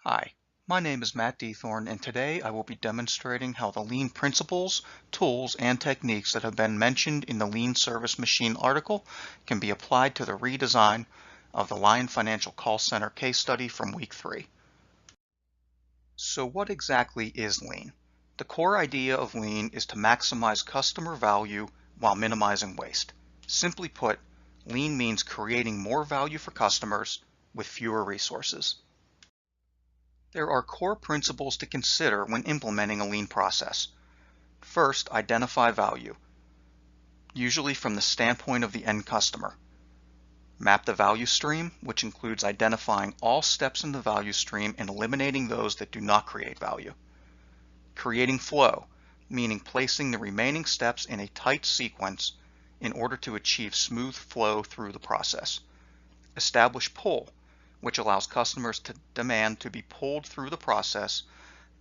Hi, my name is Matt Dethorn, and today I will be demonstrating how the Lean principles, tools, and techniques that have been mentioned in the Lean Service Machine article can be applied to the redesign of the Lion Financial Call Center case study from week 3. So what exactly is Lean? The core idea of Lean is to maximize customer value while minimizing waste. Simply put, Lean means creating more value for customers with fewer resources. There are core principles to consider when implementing a lean process. First, identify value, usually from the standpoint of the end customer. Map the value stream, which includes identifying all steps in the value stream and eliminating those that do not create value. Creating flow, meaning placing the remaining steps in a tight sequence in order to achieve smooth flow through the process. Establish pull, which allows customers to demand to be pulled through the process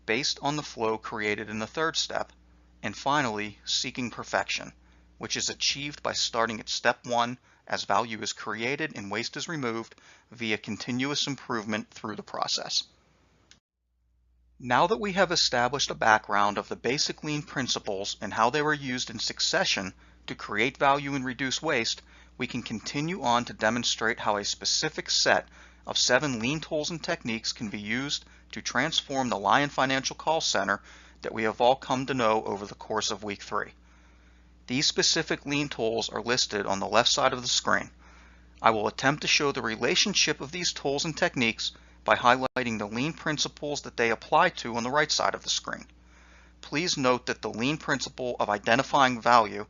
based on the flow created in the third step. And finally, seeking perfection, which is achieved by starting at step 1 as value is created and waste is removed via continuous improvement through the process. Now that we have established a background of the basic lean principles and how they were used in succession to create value and reduce waste, we can continue on to demonstrate how a specific set of 7 lean tools and techniques can be used to transform the Lion Financial Call Center that we have all come to know over the course of week 3. These specific lean tools are listed on the left side of the screen. I will attempt to show the relationship of these tools and techniques by highlighting the lean principles that they apply to on the right side of the screen. Please note that the lean principle of identifying value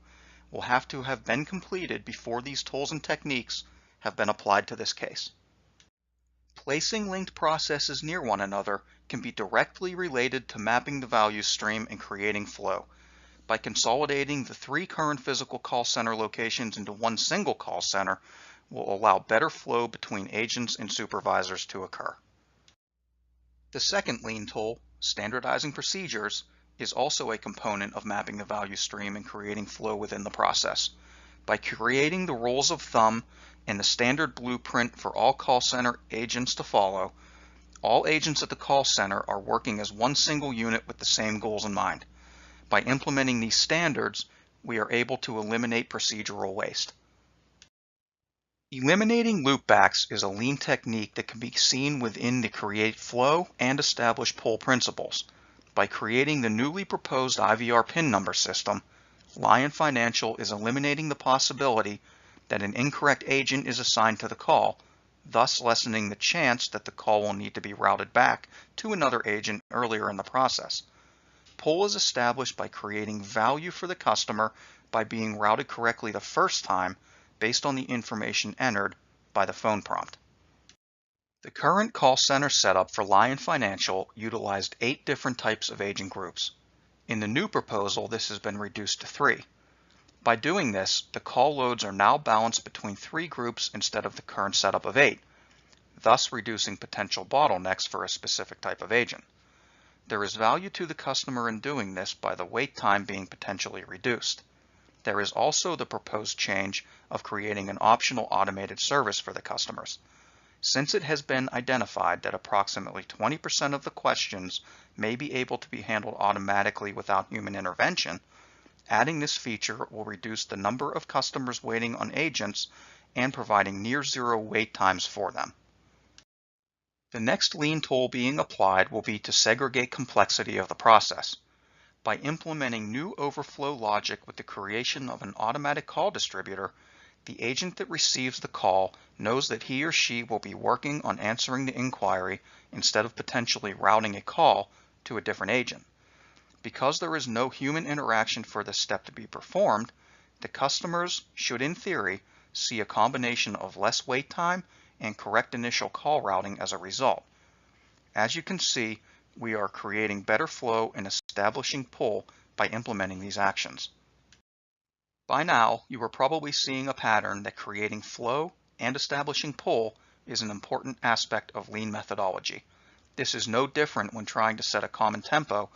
will have to have been completed before these tools and techniques have been applied to this case. Placing linked processes near one another can be directly related to mapping the value stream and creating flow. By consolidating the 3 current physical call center locations into one single call center will allow better flow between agents and supervisors to occur. The second lean tool, standardizing procedures, is also a component of mapping the value stream and creating flow within the process. By creating the rules of thumb and the standard blueprint for all call center agents to follow, all agents at the call center are working as one single unit with the same goals in mind. By implementing these standards, we are able to eliminate procedural waste. Eliminating loopbacks is a lean technique that can be seen within the create flow and establish pull principles. By creating the newly proposed IVR PIN number system, Lion Financial is eliminating the possibility that an incorrect agent is assigned to the call, thus lessening the chance that the call will need to be routed back to another agent earlier in the process. Pull is established by creating value for the customer by being routed correctly the first time based on the information entered by the phone prompt. The current call center setup for Lion Financial utilized 8 different types of agent groups. In the new proposal, this has been reduced to 3. By doing this, the call loads are now balanced between 3 groups instead of the current setup of 8, thus reducing potential bottlenecks for a specific type of agent. There is value to the customer in doing this by the wait time being potentially reduced. There is also the proposed change of creating an optional automated service for the customers. Since it has been identified that approximately 20% of the questions may be able to be handled automatically without human intervention, adding this feature will reduce the number of customers waiting on agents and providing near zero wait times for them. The next lean tool being applied will be to segregate complexity of the process. By implementing new overflow logic with the creation of an automatic call distributor, the agent that receives the call knows that he or she will be working on answering the inquiry instead of potentially routing a call to a different agent. Because there is no human interaction for this step to be performed, the customers should, in theory, see a combination of less wait time and correct initial call routing as a result. As you can see, we are creating better flow and establishing pull by implementing these actions. By now, you are probably seeing a pattern that creating flow and establishing pull is an important aspect of lean methodology. This is no different when trying to set a common tempo,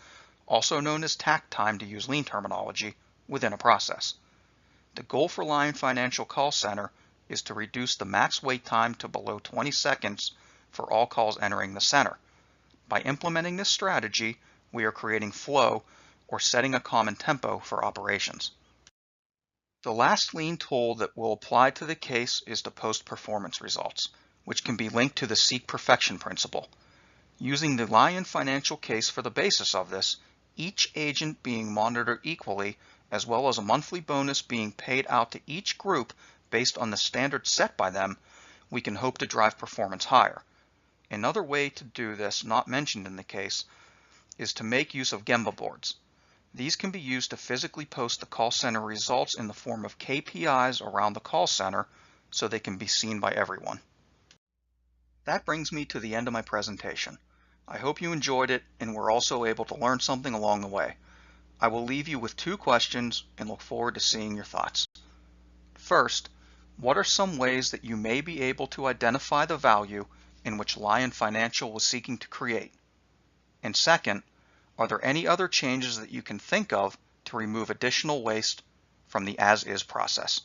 also known as takt time to use lean terminology, within a process. The goal for Lion Financial Call Center is to reduce the max wait time to below 20 seconds for all calls entering the center. By implementing this strategy, we are creating flow or setting a common tempo for operations. The last lean tool that will apply to the case is to post performance results, which can be linked to the Seek Perfection principle. Using the Lion financial case for the basis of this, each agent being monitored equally, as well as a monthly bonus being paid out to each group based on the standards set by them, we can hope to drive performance higher. Another way to do this, not mentioned in the case, is to make use of Gemba boards. These can be used to physically post the call center results in the form of KPIs around the call center so they can be seen by everyone. That brings me to the end of my presentation. I hope you enjoyed it and were also able to learn something along the way. I will leave you with 2 questions and look forward to seeing your thoughts. First, what are some ways that you may be able to identify the value in which Lion Financial was seeking to create? And second, are there any other changes that you can think of to remove additional waste from the as-is process?